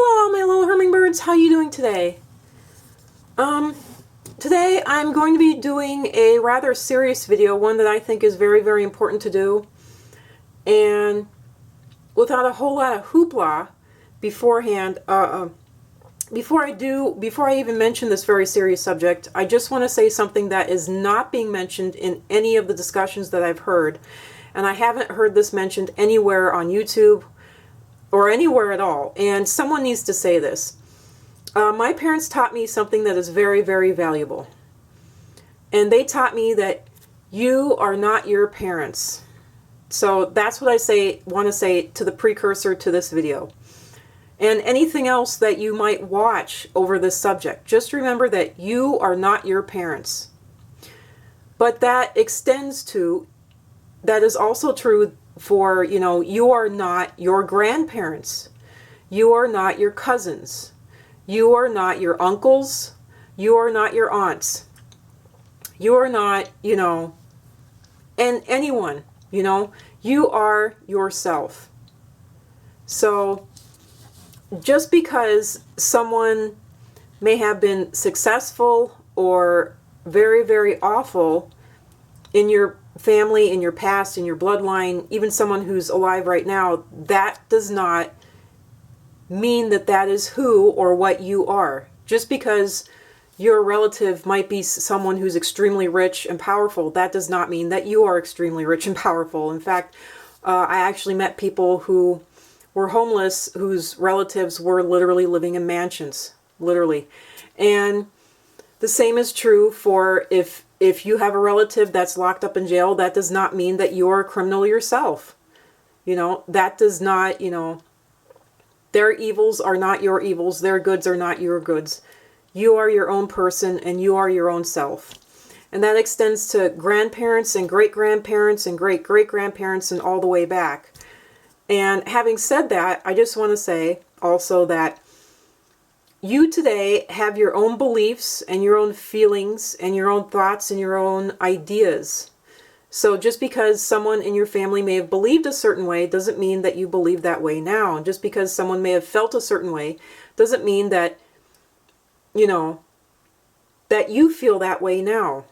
Hello, my little hummingbirds. How you doing today? Today I'm going to be doing a rather serious video, one that I think is very, very important to do. And without a whole lot of hoopla beforehand, before I even mention this very serious subject, I just want to say something that is not being mentioned in any of the discussions that I've heard. And I haven't heard this mentioned anywhere on YouTube or anywhere at all. And someone needs to say this. My parents taught me something that is very, very valuable. And they taught me that you are not your parents. So that's what I want to say to the precursor to this video. And anything else that you might watch over this subject, just remember that you are not your parents. But that extends to, that is also true for, you are not your grandparents. You are not your cousins. You are not your uncles. You are not your aunts. You are not, and anyone, you are yourself. So just because someone may have been successful or very, very awful in your family, in your past, in your bloodline, even someone who's alive right now, that does not mean that that is who or what you are. Just because your relative might be someone who's extremely rich and powerful, that does not mean that you are extremely rich and powerful. In fact, I actually met people who were homeless whose relatives were literally living in mansions, literally. And the same is true for if you have a relative that's locked up in jail, that does not mean that you're a criminal yourself. That does not, their evils are not your evils, their goods are not your goods. You are your own person and you are your own self. And that extends to grandparents and great-grandparents and great-great-grandparents and all the way back. And having said that, I just want to say also that you today have your own beliefs and your own feelings and your own thoughts and your own ideas. So just because someone in your family may have believed a certain way doesn't mean that you believe that way now. And just because someone may have felt a certain way doesn't mean that, that you feel that way now.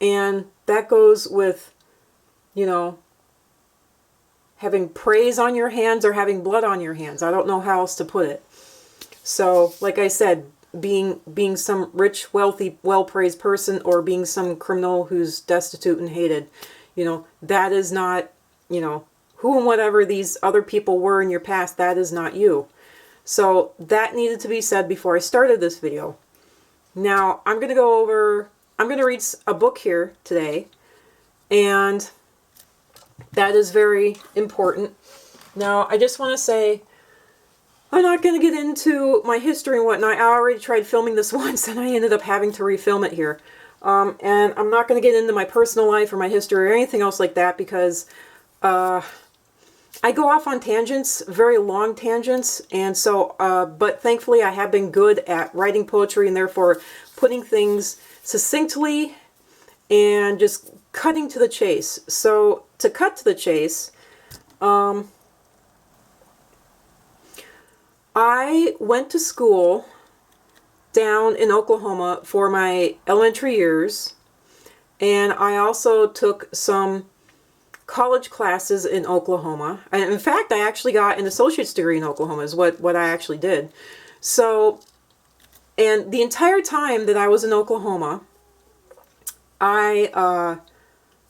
And that goes with, having praise on your hands or having blood on your hands. I don't know how else to put it. So, like I said, being some rich, wealthy, well-praised person or being some criminal who's destitute and hated, that is not, who and whatever these other people were in your past, that is not you. So that needed to be said before I started this video. Now, I'm going to read a book here today, and that is very important. Now, I just want to say, I'm not going to get into my history and whatnot. I already tried filming this once and I ended up having to refilm it here. And I'm not going to get into my personal life or my history or anything else like that because I go off on tangents, very long tangents. And so, but thankfully I have been good at writing poetry and therefore putting things succinctly and just cutting to the chase. So to cut to the chase, I went to school down in Oklahoma for my elementary years, and I also took some college classes in Oklahoma. And in fact, I actually got an associate's degree in Oklahoma is what I actually did. So, and the entire time that I was in Oklahoma, I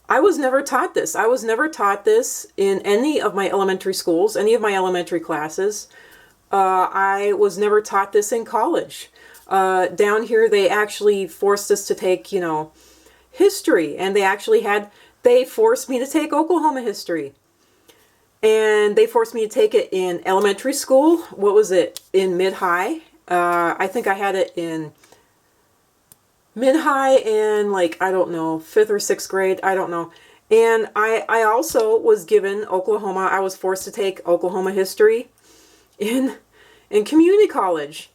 was never taught this. I was never taught this in any of my elementary schools, any of my elementary classes. I was never taught this in college. Down here, they actually forced us to take, history. And they forced me to take Oklahoma history. And they forced me to take it in elementary school. What was it? In mid-high. I think I had it in mid-high and I don't know, 5th or 6th grade. I don't know. And I also was given Oklahoma. I was forced to take Oklahoma history in community college,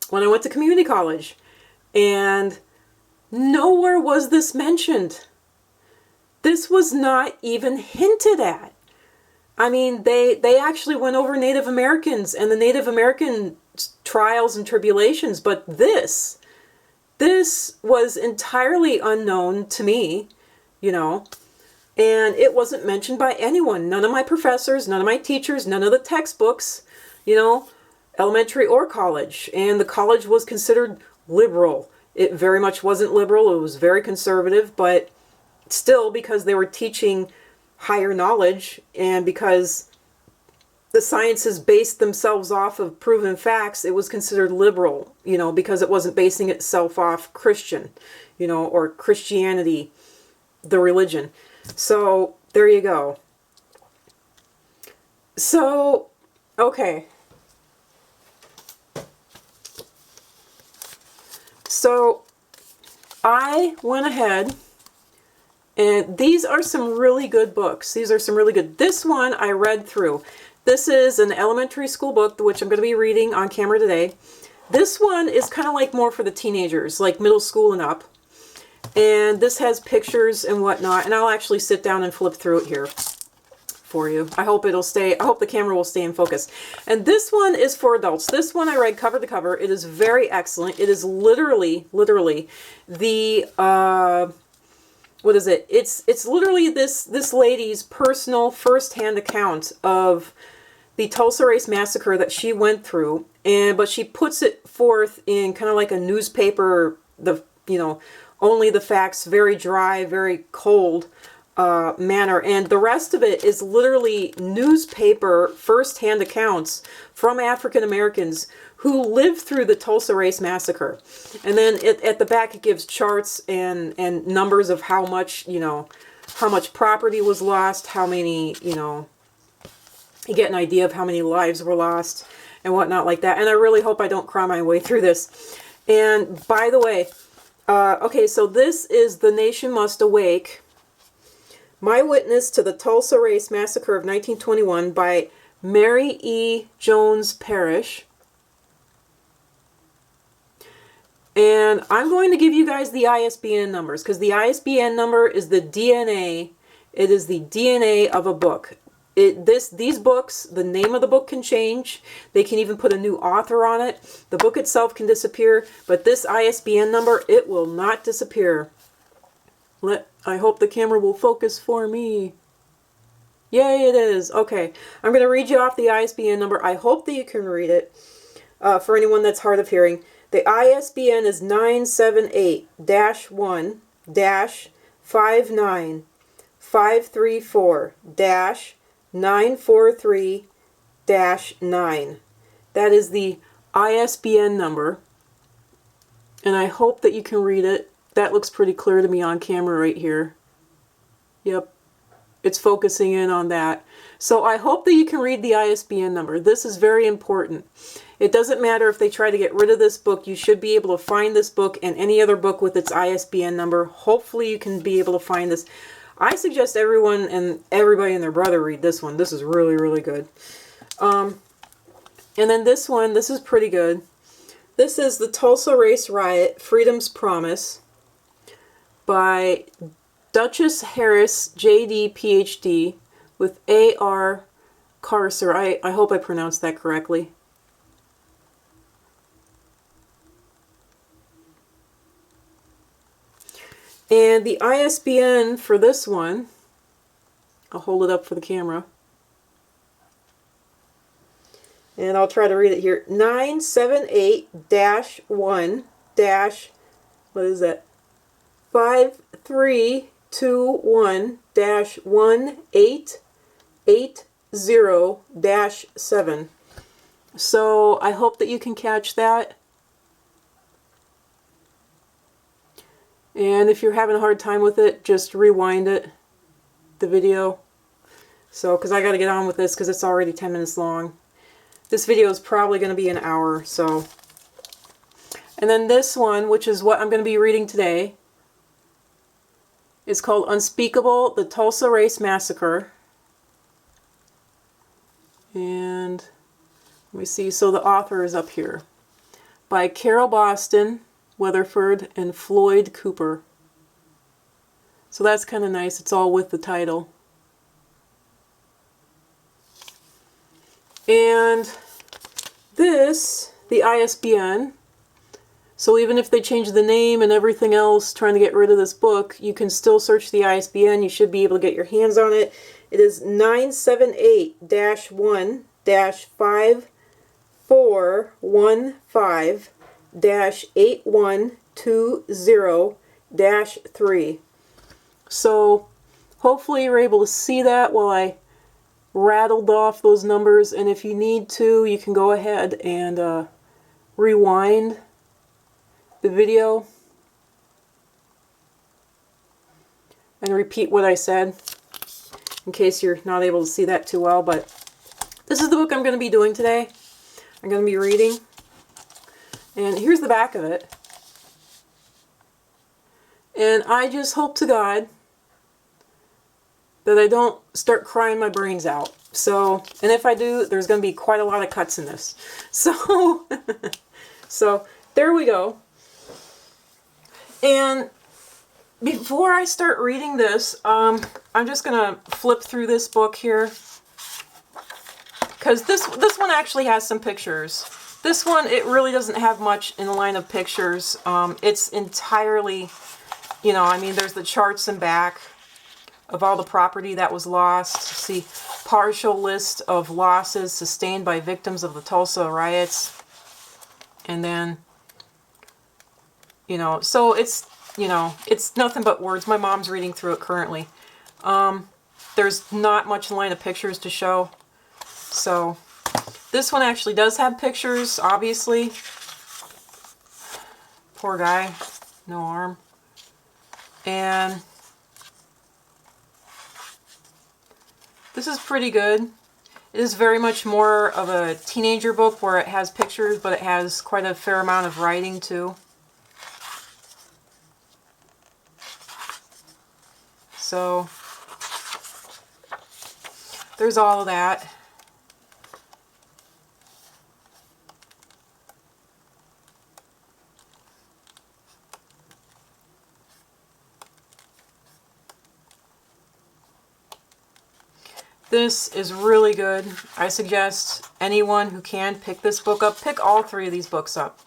when I went to community college, and nowhere was this mentioned. This was not even hinted at. I mean, they actually went over Native Americans and the Native American trials and tribulations, but this was entirely unknown to me, you know, and it wasn't mentioned by anyone. None of my professors, none of my teachers, none of the textbooks, you know, elementary or college. And the college was considered liberal. It very much wasn't liberal. It was very conservative, but still, because they were teaching higher knowledge and because the sciences based themselves off of proven facts, it was considered liberal, you know, because it wasn't basing itself off Christian, you know, or Christianity, the religion. So there you go. So, okay. So I went ahead, and these are some really good books. These are some really good. This one I read through. This is an elementary school book, which I'm going to be reading on camera today. This one is kind of like more for the teenagers, like middle school and up. And this has pictures and whatnot, and I'll actually sit down and flip through it here for you. I hope the camera will stay in focus. And this one is for adults. This one I read cover to cover. It is very excellent. It is literally the what is it? It's literally this lady's personal first-hand account of the Tulsa Race Massacre that she went through, but she puts it forth in kind of like a newspaper, only the facts, very dry, very cold manner, and the rest of it is literally newspaper first-hand accounts from African Americans who lived through the Tulsa Race Massacre. And then at the back it gives charts and numbers of how much property was lost, how many, you get an idea of how many lives were lost and whatnot like that. And I really hope I don't cry my way through this. And by the way, okay, so this is The Nation Must Awake, My Witness to the Tulsa Race Massacre of 1921 by Mary E. Jones Parrish. And I'm going to give you guys the ISBN numbers, because the ISBN number is the DNA. It is the DNA of a book. These books, the name of the book can change. They can even put a new author on it. The book itself can disappear, but this ISBN number, it will not disappear. I hope the camera will focus for me. Yay, it is. Okay, I'm going to read you off the ISBN number. I hope that you can read it for anyone that's hard of hearing. The ISBN is 978-1-59534-943-9. That is the ISBN number, and I hope that you can read it. That looks pretty clear to me on camera right here. Yep, it's focusing in on that. So I hope that you can read the ISBN number. This is very important. It doesn't matter if they try to get rid of this book. You should be able to find this book and any other book with its ISBN number. Hopefully you can be able to find this. I suggest everyone and everybody and their brother read this one. This is really, really good. And then this one, this is pretty good. This is The Tulsa Race Riot, Freedom's Promise by Duchess Harris, J.D., Ph.D., with A.R. Carcer. I hope I pronounced that correctly. And the ISBN for this one, I'll hold it up for the camera, and I'll try to read it here, 978-1- what is that? 5321-1880-7. So I hope that you can catch that. And if you're having a hard time with it, just rewind the video. So, because I got to get on with this because it's already 10 minutes long. This video is probably going to be an hour, so. And then this one, which is what I'm going to be reading today, is called Unspeakable, The Tulsa Race Massacre. And let me see, so the author is up here. By Carol Boston, Weatherford, and Floyd Cooper. So that's kind of nice. It's all with the title. And this, the ISBN, so even if they change the name and everything else trying to get rid of this book, you can still search the ISBN. You should be able to get your hands on it. It is 978-5415-8120-3. So hopefully you're able to see that while I rattled off those numbers, and if you need to, you can go ahead and rewind the video and repeat what I said in case you're not able to see that too well. But this is the book I'm going to be doing today. I'm going to be reading, and here's the back of it. And I just hope to God that I don't start crying my brains out. So, and if I do, there's going to be quite a lot of cuts in this. So, so there we go. And before I start reading this, I'm just going to flip through this book here, because this one actually has some pictures. This one, it really doesn't have much in the line of pictures. It's entirely, you know, I mean, there's the charts in back of all the property that was lost. See, partial list of losses sustained by victims of the Tulsa riots. And then, you know, so it's, you know, it's nothing but words. My mom's reading through it currently. There's not much in the line of pictures to show. So this one actually does have pictures, obviously. Poor guy, no arm. And this is pretty good. It is very much more of a teenager book where it has pictures, but it has quite a fair amount of writing too. So there's all of that. This is really good. I suggest anyone who can pick this book up, pick all three of these books up.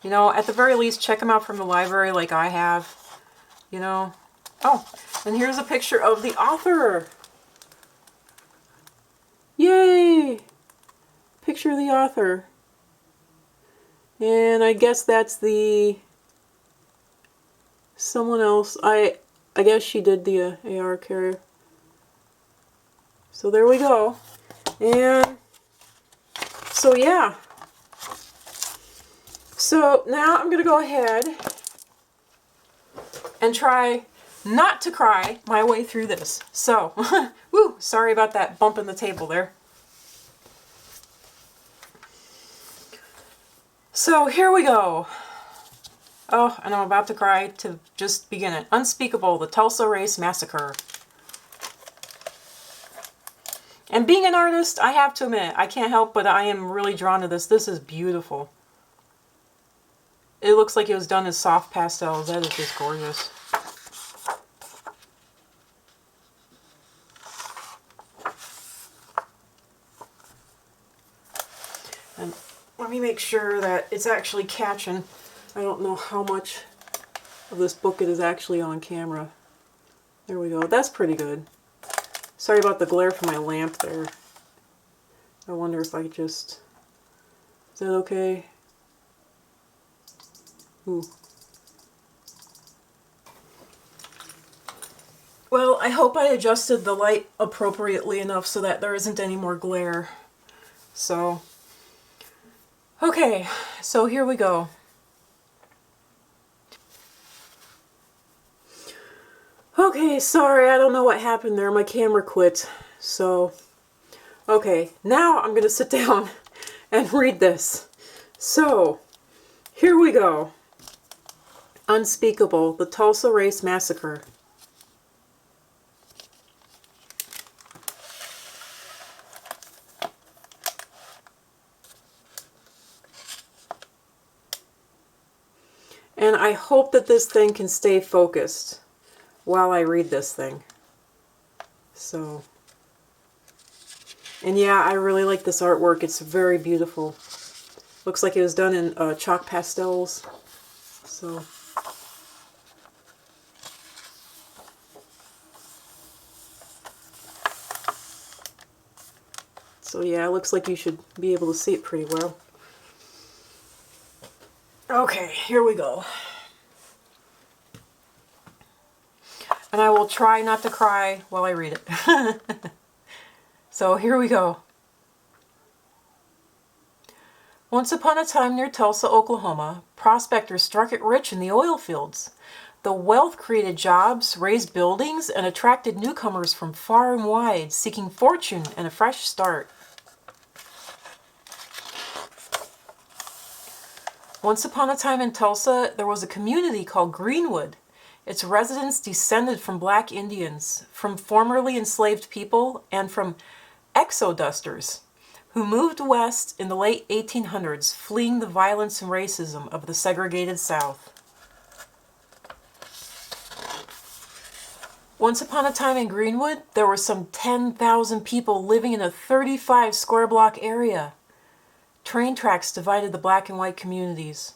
You know, at the very least, check them out from the library like I have. You know. Oh, and here's a picture of the author. Yay! Picture of the author. And I guess that's the someone else. I guess she did the AR carrier. So there we go. And so yeah. So now I'm going to go ahead and try not to cry my way through this. So, woo, sorry about that bump in the table there. So here we go. Oh, and I'm about to cry to just begin it. Unspeakable, the Tulsa Race Massacre. And being an artist, I have to admit, I can't help but I am really drawn to this. This is beautiful. It looks like it was done in soft pastels. That is just gorgeous. And let me make sure that it's actually catching. I don't know how much of this book it is actually on camera. There we go. That's pretty good. Sorry about the glare from my lamp there. I wonder if I could just... Is that okay? Ooh. Well, I hope I adjusted the light appropriately enough so that there isn't any more glare. So, okay, so here we go. Okay, sorry, I don't know what happened there. My camera quit. So, okay, now I'm going to sit down and read this. So, here we go. Unspeakable, the Tulsa Race Massacre. And I hope that this thing can stay focused while I read this thing. So, And yeah, I really like this artwork. It's very beautiful. Looks like it was done in chalk pastels. So yeah, it looks like you should be able to see it pretty well. Okay, here we go. And I will try not to cry while I read it. So here we go. Once upon a time near Tulsa, Oklahoma, prospectors struck it rich in the oil fields. The wealth created jobs, raised buildings, and attracted newcomers from far and wide, seeking fortune and a fresh start. Once upon a time in Tulsa, there was a community called Greenwood. Its residents descended from black Indians, from formerly enslaved people, and from exodusters, who moved west in the late 1800s, fleeing the violence and racism of the segregated South. Once upon a time in Greenwood, there were some 10,000 people living in a 35 square block area. Train tracks divided the black and white communities.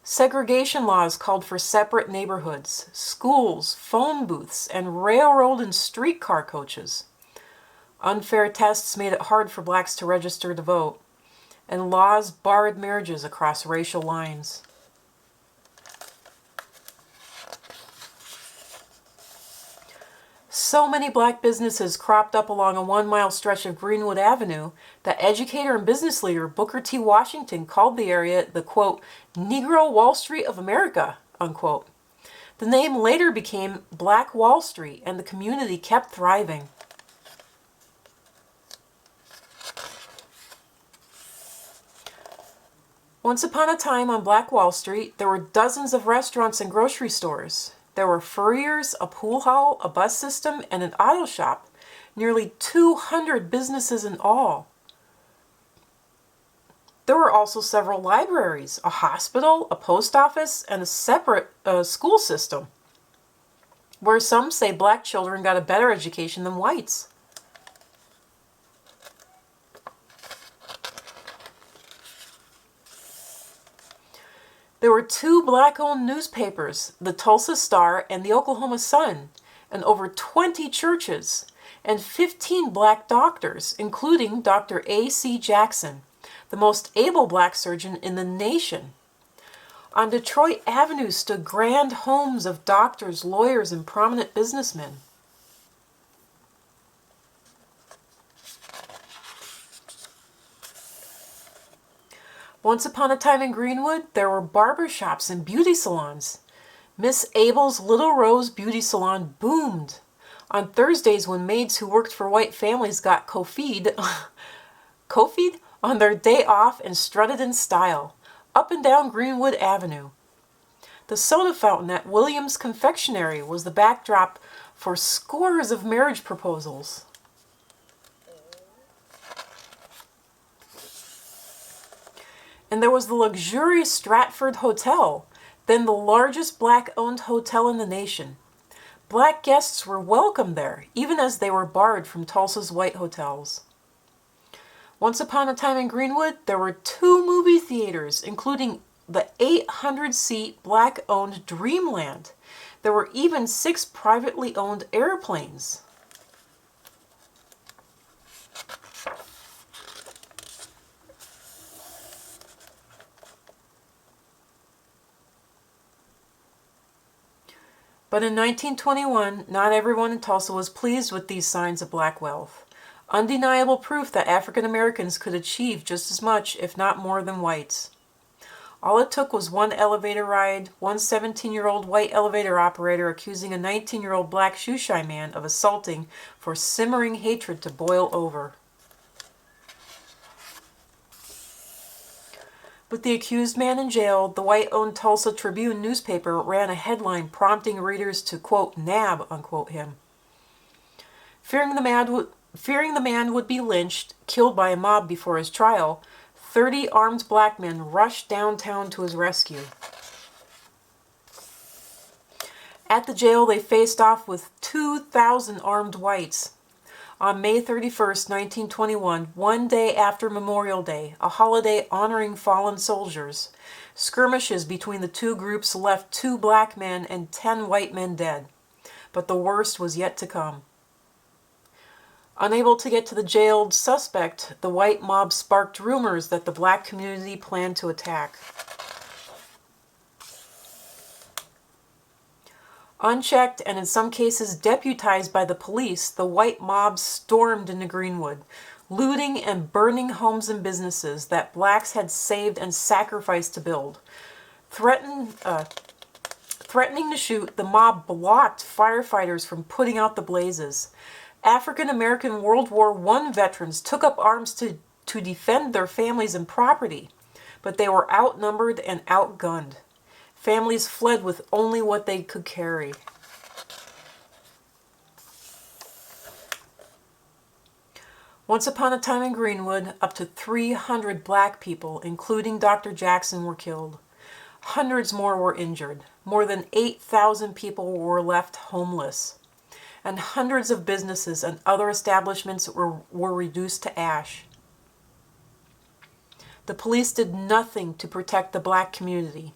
Segregation laws called for separate neighborhoods, schools, phone booths, and railroad and streetcar coaches. Unfair tests made it hard for blacks to register to vote, and laws barred marriages across racial lines. So many black businesses cropped up along a 1-mile stretch of Greenwood Avenue that educator and business leader Booker T. Washington called the area the, quote, Negro Wall Street of America, unquote. The name later became Black Wall Street, and the community kept thriving. Once upon a time on Black Wall Street, there were dozens of restaurants and grocery stores. There were furriers, a pool hall, a bus system, and an auto shop. Nearly 200 businesses in all. There were also several libraries, a hospital, a post office, and a separate school system, where some say black children got a better education than whites. There were 2 black-owned newspapers, the Tulsa Star and the Oklahoma Sun, and over 20 churches, and 15 black doctors, including Dr. A.C. Jackson, the most able black surgeon in the nation. On Detroit Avenue stood grand homes of doctors, lawyers, and prominent businessmen. Once upon a time in Greenwood, there were barber shops and beauty salons. Miss Abel's Little Rose Beauty Salon boomed. On Thursdays, when maids who worked for white families got coffeed on their day off and strutted in style, up and down Greenwood Avenue. The soda fountain at Williams Confectionery was the backdrop for scores of marriage proposals. And there was the luxurious Stratford Hotel, then the largest black-owned hotel in the nation. Black guests were welcome there, even as they were barred from Tulsa's white hotels. Once upon a time in Greenwood, there were 2 movie theaters, including the 800-seat black-owned Dreamland. There were even 6 privately owned airplanes. But in 1921, not everyone in Tulsa was pleased with these signs of black wealth. Undeniable proof that African Americans could achieve just as much, if not more, than whites. All it took was one elevator ride, one 17-year-old white elevator operator accusing a 19-year-old black shoeshine man of assaulting for simmering hatred to boil over. With the accused man in jail, the white-owned Tulsa Tribune newspaper ran a headline prompting readers to, quote, nab, unquote, him. Fearing the man would be lynched, killed by a mob before his trial, 30 armed black men rushed downtown to his rescue. At the jail, they faced off with 2,000 armed whites. On May 31st, 1921, one day after Memorial Day, a holiday honoring fallen soldiers, skirmishes between the two groups left 2 black men and 10 white men dead. But the worst was yet to come. Unable to get to the jailed suspect, the white mob sparked rumors that the black community planned to attack. Unchecked and in some cases deputized by the police, the white mob stormed into Greenwood, looting and burning homes and businesses that blacks had saved and sacrificed to build. Threatening to shoot, the mob blocked firefighters from putting out the blazes. African American World War I veterans took up arms to defend their families and property, but they were outnumbered and outgunned. Families fled with only what they could carry. Once upon a time in Greenwood, up to 300 black people, including Dr. Jackson, were killed. Hundreds more were injured. More than 8,000 people were left homeless. And hundreds of businesses and other establishments were reduced to ash. The police did nothing to protect the black community.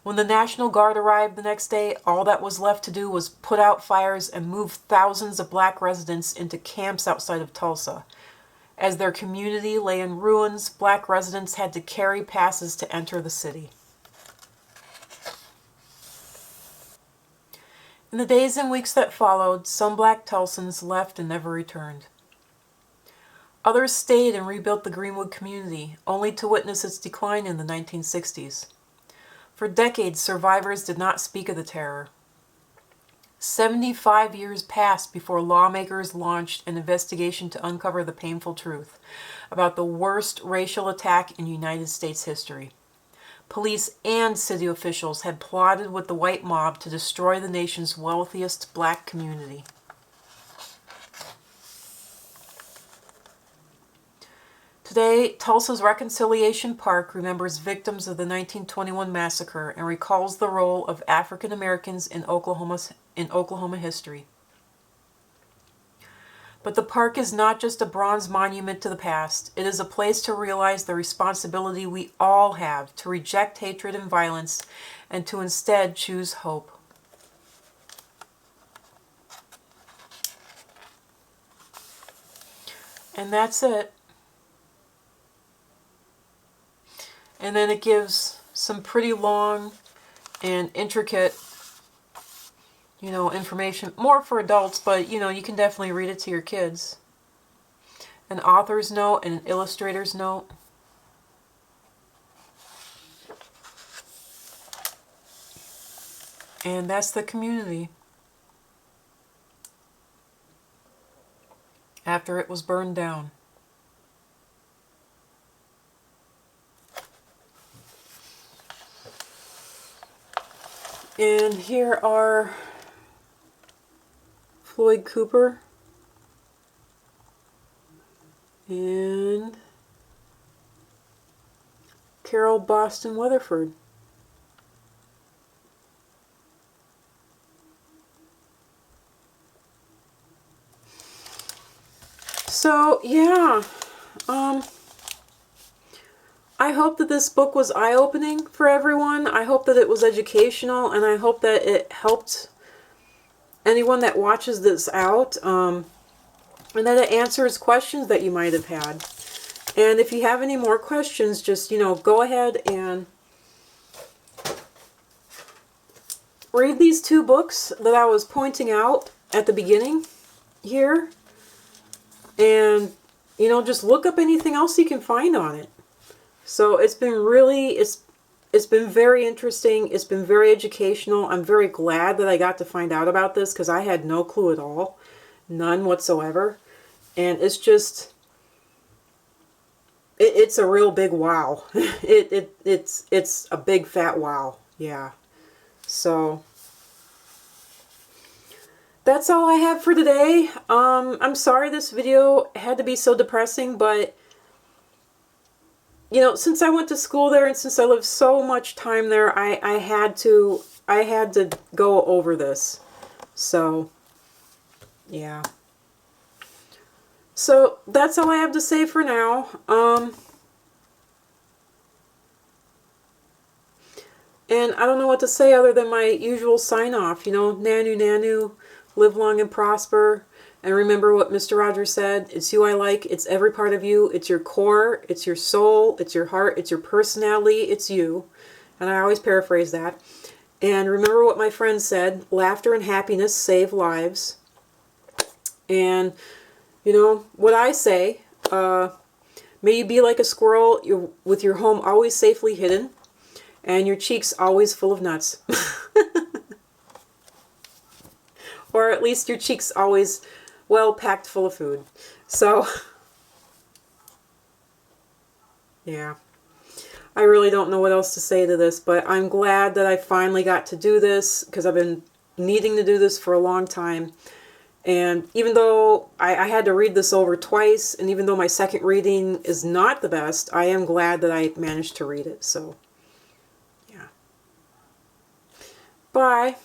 When the National Guard arrived the next day, all that was left to do was put out fires and move thousands of black residents into camps outside of Tulsa. As their community lay in ruins, black residents had to carry passes to enter the city. In the days and weeks that followed, some black Tulsans left and never returned. Others stayed and rebuilt the Greenwood community, only to witness its decline in the 1960s. For decades, survivors did not speak of the terror. 75 years passed before lawmakers launched an investigation to uncover the painful truth about the worst racial attack in United States history. Police and city officials had plotted with the white mob to destroy the nation's wealthiest black community. Today, Tulsa's Reconciliation Park remembers victims of the 1921 massacre and recalls the role of African Americans in Oklahoma history. But the park is not just a bronze monument to the past. It is a place to realize the responsibility we all have to reject hatred and violence and to instead choose hope. And that's it. And then it gives some pretty long and intricate, information, more for adults, but, you can definitely read it to your kids. An author's note and an illustrator's note. And that's the community after it was burned down. And here are Floyd Cooper and Carol Boston Weatherford. So, yeah, I hope that this book was eye-opening for everyone. I hope that it was educational, and I hope that it helped anyone that watches this out, and that it answers questions that you might have had. And if you have any more questions, just, go ahead and read these 2 books that I was pointing out at the beginning here. And, just look up anything else you can find on it. So it's been really, it's been very interesting. It's been very educational. I'm very glad that I got to find out about this because I had no clue at all. None whatsoever. And it's just, it's a real big wow. It's a big fat wow. Yeah. So that's all I have for today. I'm sorry this video had to be so depressing, but since I went to school there and since I lived so much time there, I had to go over this. So, yeah. So that's all I have to say for now. And I don't know what to say other than my usual sign off. You know, Nanu Nanu, live long and prosper. And remember what Mr. Rogers said, it's you I like, it's every part of you, it's your core, it's your soul, it's your heart, it's your personality, it's you. And I always paraphrase that. And remember what my friend said, laughter and happiness save lives. And, you know, what I say, may you be like a squirrel with your home always safely hidden and your cheeks always full of nuts. Or at least your cheeks always well packed full of food. So, yeah. I really don't know what else to say to this, but I'm glad that I finally got to do this because I've been needing to do this for a long time. And even though I had to read this over twice, and even though my second reading is not the best, I am glad that I managed to read it. So, yeah. Bye.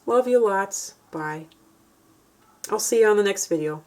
Love you lots. Bye. I'll see you on the next video.